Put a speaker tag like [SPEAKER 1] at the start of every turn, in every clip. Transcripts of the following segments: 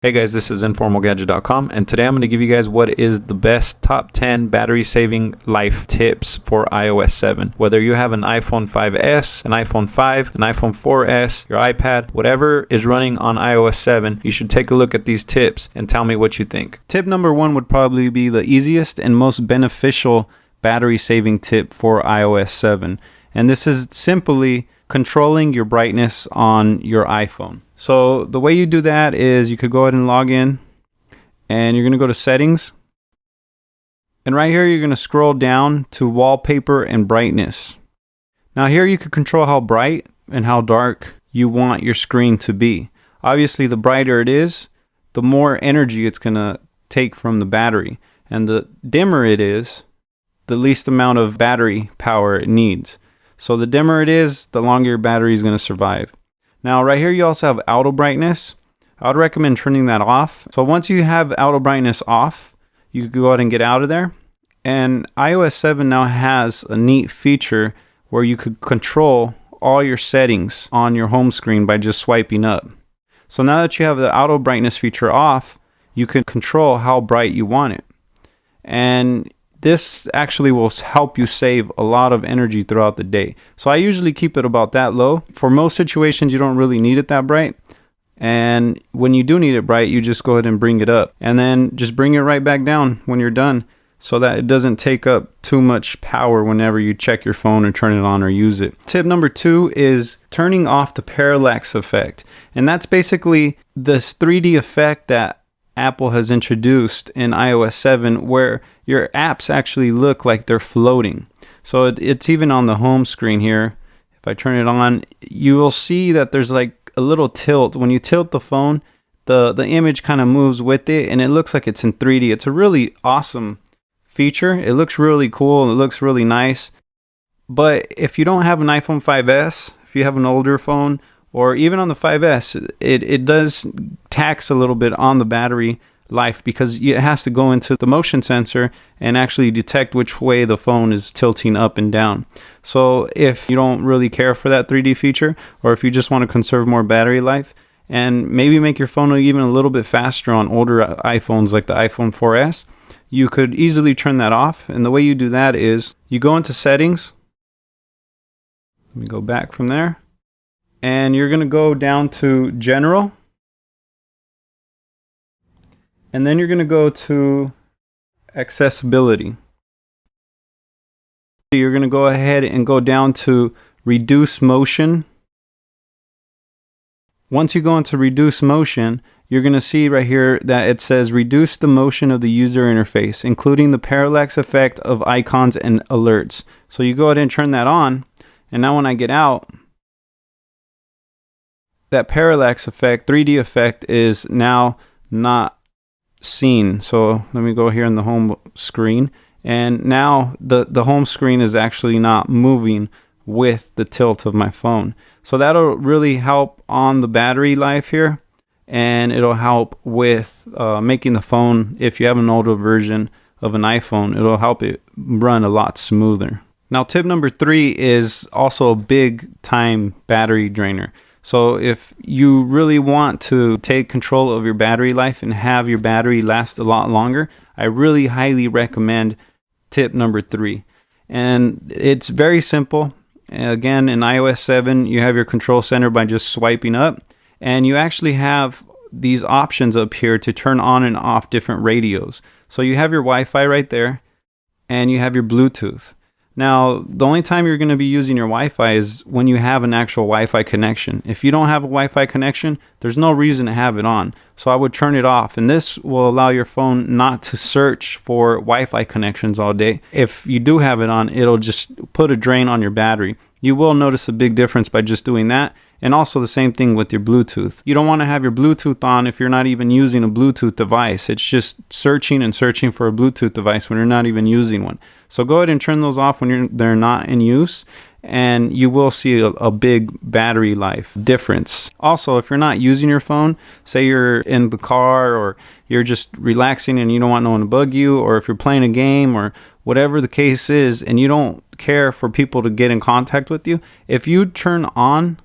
[SPEAKER 1] Hey guys, this is informalgadget.com, and today I'm going to give you guys what is the best top 10 battery saving life tips for iOS 7. Whether you have an iPhone 5S, an iPhone 5, an iPhone 4S, your iPad, whatever is running on iOS 7, you should take a look at these tips and tell me what you think. Tip number 1 would probably be the easiest and most beneficial battery saving tip for iOS 7. And this is simply controlling your brightness on your iPhone. So the way you do that is you could go ahead and log in, and you're going to go to settings, and right here you're going to scroll down to wallpaper and brightness. Now here you can control how bright and how dark you want your screen to be. Obviously the brighter it is, the more energy it's going to take from the battery, and the dimmer it is, the least amount of battery power it needs. So the dimmer it is, the longer your battery is going to survive. Now right here you also have auto brightness. I would recommend turning that off. So once you have auto brightness off, you can go ahead and get out of there. And iOS 7 now has a neat feature where you could control all your settings on your home screen by just swiping up. So now that you have the auto brightness feature off, you can control how bright you want it. And this actually will help you save a lot of energy throughout the day. So I usually keep it about that low. For most situations, you don't really need it that bright. And when you do need it bright, you just go ahead and bring it up. And then just bring it right back down when you're done, so that it doesn't take up too much power whenever you check your phone or turn it on or use it. Tip number 2 is turning off the parallax effect. And that's basically this 3D effect that Apple has introduced in iOS 7 where your apps actually look like they're floating. So it's even on the home screen here. If I turn it on, you will see that there's like a little tilt. When you tilt the phone, the image kind of moves with it, and it looks like it's in 3D. It's a really awesome feature. It looks really cool. It looks really nice. But if you don't have an iPhone 5S, if you have an older phone, or even on the 5S, it does tax a little bit on the battery life because it has to go into the motion sensor and actually detect which way the phone is tilting up and down. So if you don't really care for that 3D feature, or if you just want to conserve more battery life and maybe make your phone even a little bit faster on older iPhones like the iPhone 4S, you could easily turn that off. And the way you do that is you go into settings. Let me go back from there. And you're going to go down to general. And then you're going to go to accessibility. You're going to go ahead and go down to reduce motion. Once you go into reduce motion, you're going to see right here that it says reduce the motion of the user interface, including the parallax effect of icons and alerts. So you go ahead and turn that on. And now when I get out, that parallax effect, 3D effect, is now not seen. So let me go here in the home screen, and now the home screen is actually not moving with the tilt of my phone. So that'll really help on the battery life here, and it'll help with making the phone, if you have an older version of an iPhone, it'll help it run a lot smoother. Now tip number 3 is also a big time battery drainer. So if you really want to take control of your battery life and have your battery last a lot longer, I really highly recommend tip number 3. And it's very simple. Again, in iOS 7, you have your control center by just swiping up, and you actually have these options up here to turn on and off different radios. So you have your Wi-Fi right there, and you have your Bluetooth. Now, the only time you're going to be using your Wi-Fi is when you have an actual Wi-Fi connection. If you don't have a Wi-Fi connection, there's no reason to have it on. So I would turn it off, and this will allow your phone not to search for Wi-Fi connections all day. If you do have it on, it'll just put a drain on your battery. You will notice a big difference by just doing that. And also the same thing with your Bluetooth. You don't want to have your Bluetooth on if you're not even using a Bluetooth device. It's just searching and searching for a Bluetooth device when you're not even using one. So go ahead and turn those off when they're not in use, and you will see a big battery life difference. Also, if you're not using your phone, say you're in the car or you're just relaxing and you don't want no one to bug you, or if you're playing a game or whatever the case is, and you don't care for people to get in contact with you, if you turn on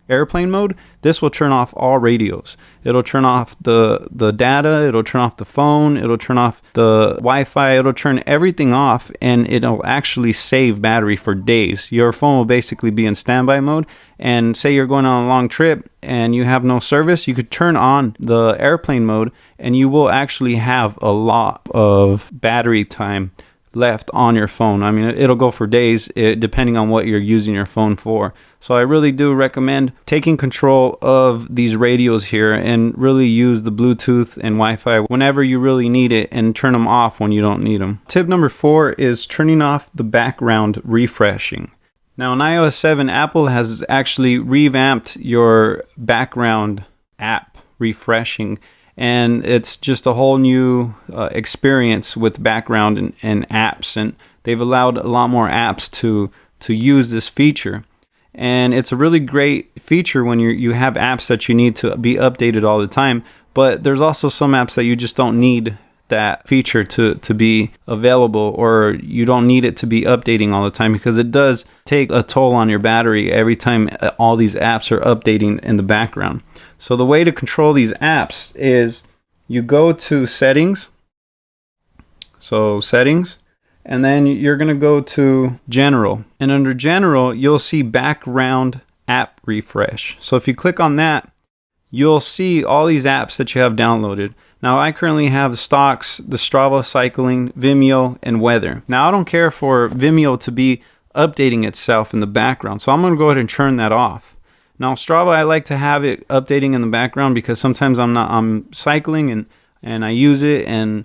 [SPEAKER 1] airplane mode, this will turn off all radios. It'll turn off the data, it'll turn off the phone, it'll turn off the Wi-Fi, it'll turn everything off, and it'll actually save battery for days. Your phone will basically be in standby mode, and say you're going on a long trip and you have no service, you could turn on the airplane mode and you will actually have a lot of battery time left on your phone. I mean, it'll go for days depending on what you're using your phone for. So I really do recommend taking control of these radios here and really use the Bluetooth and Wi-Fi whenever you really need it, and turn them off when you don't need them. Tip number 4 is turning off the background refreshing. Now in iOS 7, Apple has actually revamped your background app refreshing, and it's just a whole new experience with background and apps, and they've allowed a lot more apps to use this feature. And it's a really great feature when you have apps that you need to be updated all the time, but there's also some apps that you just don't need that feature to be available, or you don't need it to be updating all the time, because it does take a toll on your battery every time all these apps are updating in the background. So the way to control these apps is you go to settings, and then you're going to go to general, and under general you'll see background app refresh. So if you click on that, you'll see all these apps that you have downloaded. Now I currently have the stocks, the Strava, cycling, Vimeo, and weather. Now I don't care for Vimeo to be updating itself in the background, so I'm going to go ahead and turn that off. Now Strava, I like to have it updating in the background because sometimes I'm cycling and I use it, and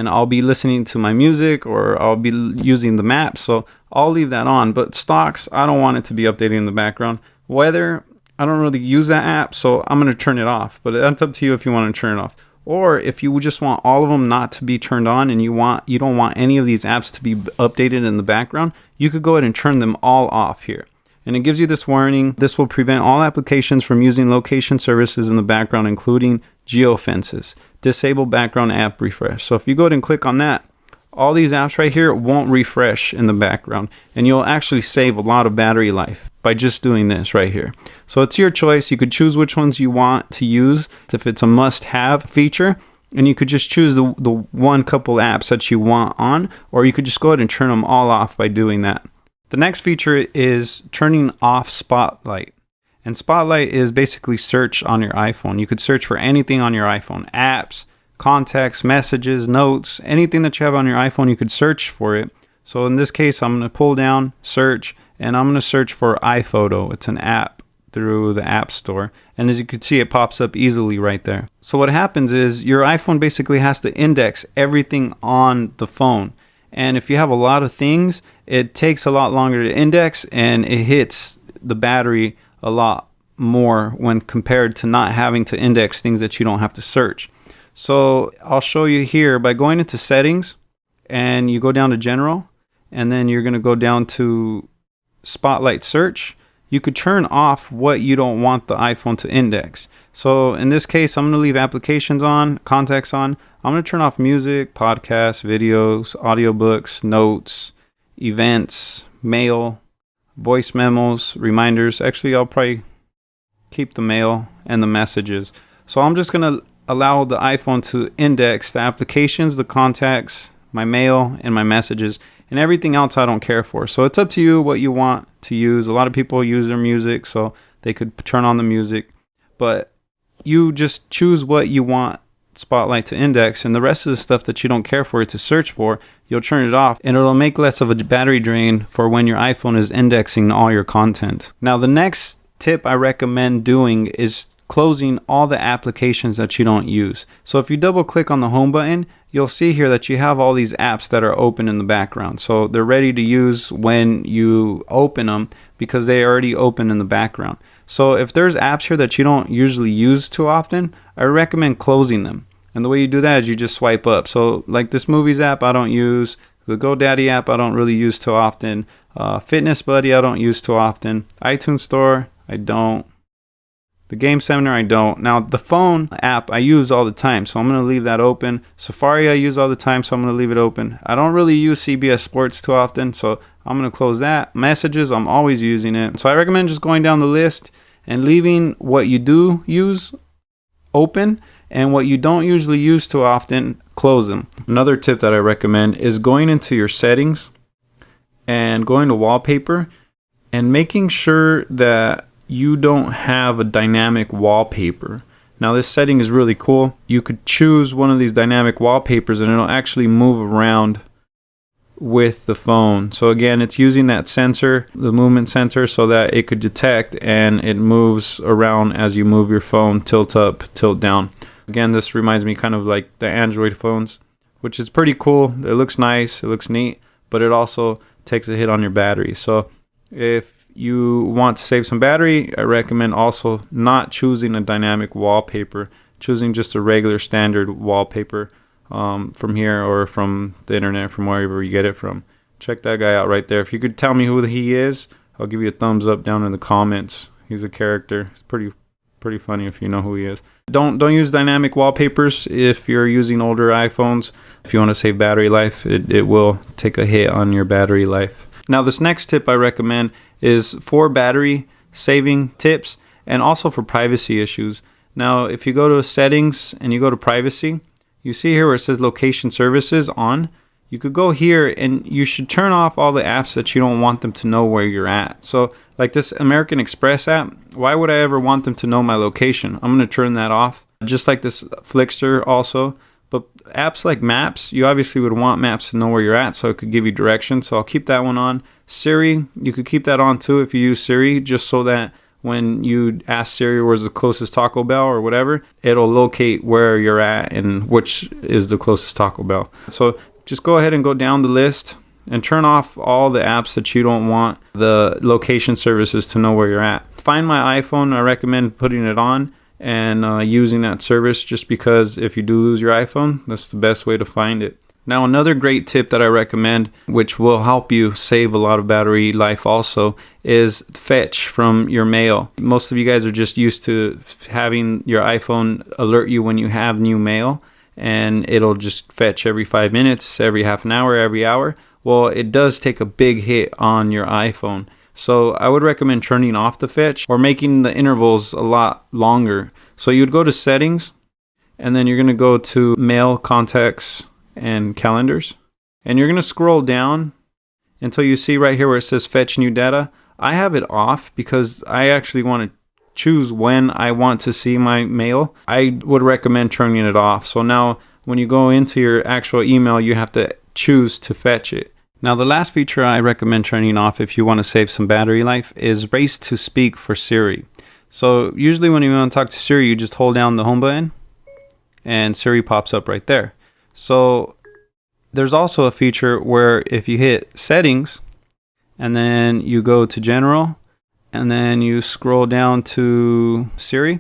[SPEAKER 1] I'll be listening to my music, or I'll be using the map, so I'll leave that on. But stocks, I don't want it to be updating in the background. Weather, I don't really use that app, so I'm going to turn it off, but that's up to you if you want to turn it off. Or if you just want all of them not to be turned on, and you don't want any of these apps to be updated in the background, you could go ahead and turn them all off here. And it gives you this warning: this will prevent all applications from using location services in the background, including geofences. Disable background app refresh. So if you go ahead and click on that, all these apps right here won't refresh in the background, and you'll actually save a lot of battery life by just doing this right here. So it's your choice. You could choose which ones you want to use if it's a must-have feature, and you could just choose the one couple apps that you want on, or you could just go ahead and turn them all off by doing that. The next feature is turning off Spotlight. And Spotlight is basically search on your iPhone. You could search for anything on your iPhone: apps, contacts, messages, notes, anything that you have on your iPhone, you could search for it. So in this case, I'm going to pull down search, and I'm going to search for iPhoto. It's an app through the App Store, and as you can see, it pops up easily right there. So what happens is your iPhone basically has to index everything on the phone, and if you have a lot of things, it takes a lot longer to index, and it hits the battery a lot more when compared to not having to index things that you don't have to search. So I'll show you here by going into settings, and you go down to general, and then you're going to go down to Spotlight search. You could turn off what you don't want the iPhone to index. So in this case, I'm going to leave applications on, contacts on. I'm going to turn off music, podcasts, videos, audiobooks, notes, events, mail, voice memos, reminders. Actually, I'll probably keep the mail and the messages. So I'm just going to allow the iPhone to index the applications, the contacts, my mail, and my messages, and everything else I don't care for. So it's up to you what you want to use. A lot of people use their music, so they could turn on the music, but you just choose what you want Spotlight to index, and the rest of the stuff that you don't care for it to search for, you'll turn it off, and it'll make less of a battery drain for when your iPhone is indexing all your content. Now the next tip I recommend doing is closing all the applications that you don't use. So if you double click on the home button, you'll see here that you have all these apps that are open in the background. So they're ready to use when you open them because they already open in the background. So if there's apps here that you don't usually use too often, I recommend closing them. And the way you do that is you just swipe up. So like this movies app I don't use, the GoDaddy app I don't really use too often, Fitness Buddy I don't use too often, iTunes Store I don't, the Game Center I don't. Now the phone app I use all the time, so I'm going to leave that open. Safari I use all the time, so I'm going to leave it open. I don't really use CBS Sports too often, so I'm going to close that. Messages, I'm always using it. So I recommend just going down the list and leaving what you do use open and what you don't usually use too often, close them. Another tip that I recommend is going into your settings and going to wallpaper and making sure that you don't have a dynamic wallpaper. Now this setting is really cool. You could choose one of these dynamic wallpapers and it'll actually move around with the phone. So again, it's using that sensor, the movement sensor, so that it could detect and it moves around as you move your phone, tilt up, tilt down. Again, this reminds me kind of like the Android phones, which is pretty cool. It looks nice, it looks neat, but it also takes a hit on your battery. So if you want to save some battery, I recommend also not choosing a dynamic wallpaper, choosing just a regular standard wallpaper from here or from the internet, from wherever you get it from. Check that guy out right there. If you could tell me who he is, I'll give you a thumbs up down in the comments. He's a character. It's pretty funny if you know who he is. Don't use dynamic wallpapers if you're using older iPhones. If you want to save battery life, it will take a hit on your battery life. Now this next tip I recommend is for battery saving tips and also for privacy issues. Now if you go to settings and you go to privacy, you see here where it says location services on. You could go here and you should turn off all the apps that you don't want them to know where you're at. So like this American Express app, why would I ever want them to know my location? I'm going to turn that off. Just like this Flickster also. But apps like Maps, you obviously would want Maps to know where you're at so it could give you directions. So I'll keep that one on. Siri, you could keep that on too if you use Siri, just so that when you ask Siri where's the closest Taco Bell or whatever, it'll locate where you're at and which is the closest Taco Bell. So just go ahead and go down the list and turn off all the apps that you don't want the location services to know where you're at. Find My iPhone, I recommend putting it on and using that service, just because if you do lose your iPhone, that's the best way to find it. Now another great tip that I recommend, which will help you save a lot of battery life also, is fetch from your mail. Most of you guys are just used to having your iPhone alert you when you have new mail, and it'll just fetch every 5 minutes, every half an hour, every hour. Well, it does take a big hit on your iPhone. So I would recommend turning off the fetch or making the intervals a lot longer. So you'd go to settings and then you're going to go to mail, contacts, and calendars. And you're going to scroll down until you see right here where it says fetch new data. I have it off because I actually want to choose when I want to see my mail. I would recommend turning it off. So now when you go into your actual email, you have to choose to fetch it. Now the last feature I recommend turning off if you want to save some battery life is race to speak for Siri. So usually when you want to talk to Siri, you just hold down the home button and Siri pops up right there. So there's also a feature where if you hit settings and then you go to general and then you scroll down to Siri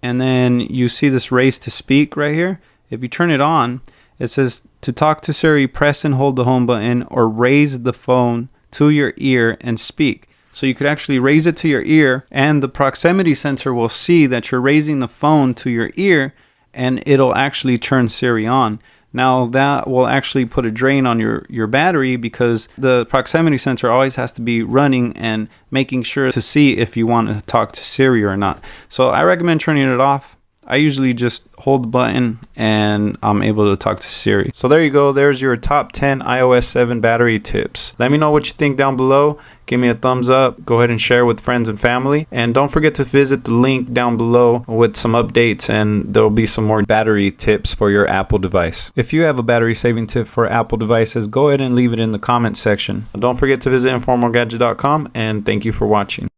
[SPEAKER 1] and then you see this race to speak right here. If you turn it on, it says to talk to Siri, press and hold the home button or raise the phone to your ear and speak. So you could actually raise it to your ear and the proximity sensor will see that you're raising the phone to your ear and it'll actually turn Siri on. Now that will actually put a drain on your battery because the proximity sensor always has to be running and making sure to see if you want to talk to Siri or not. So I recommend turning it off. I usually just hold the button and I'm able to talk to Siri. So there you go. There's your top 10 iOS 7 battery tips. Let me know what you think down below. Give me a thumbs up. Go ahead and share with friends and family. And don't forget to visit the link down below with some updates and there'll be some more battery tips for your Apple device. If you have a battery saving tip for Apple devices, go ahead and leave it in the comment section. Don't forget to visit informalgadget.com and thank you for watching.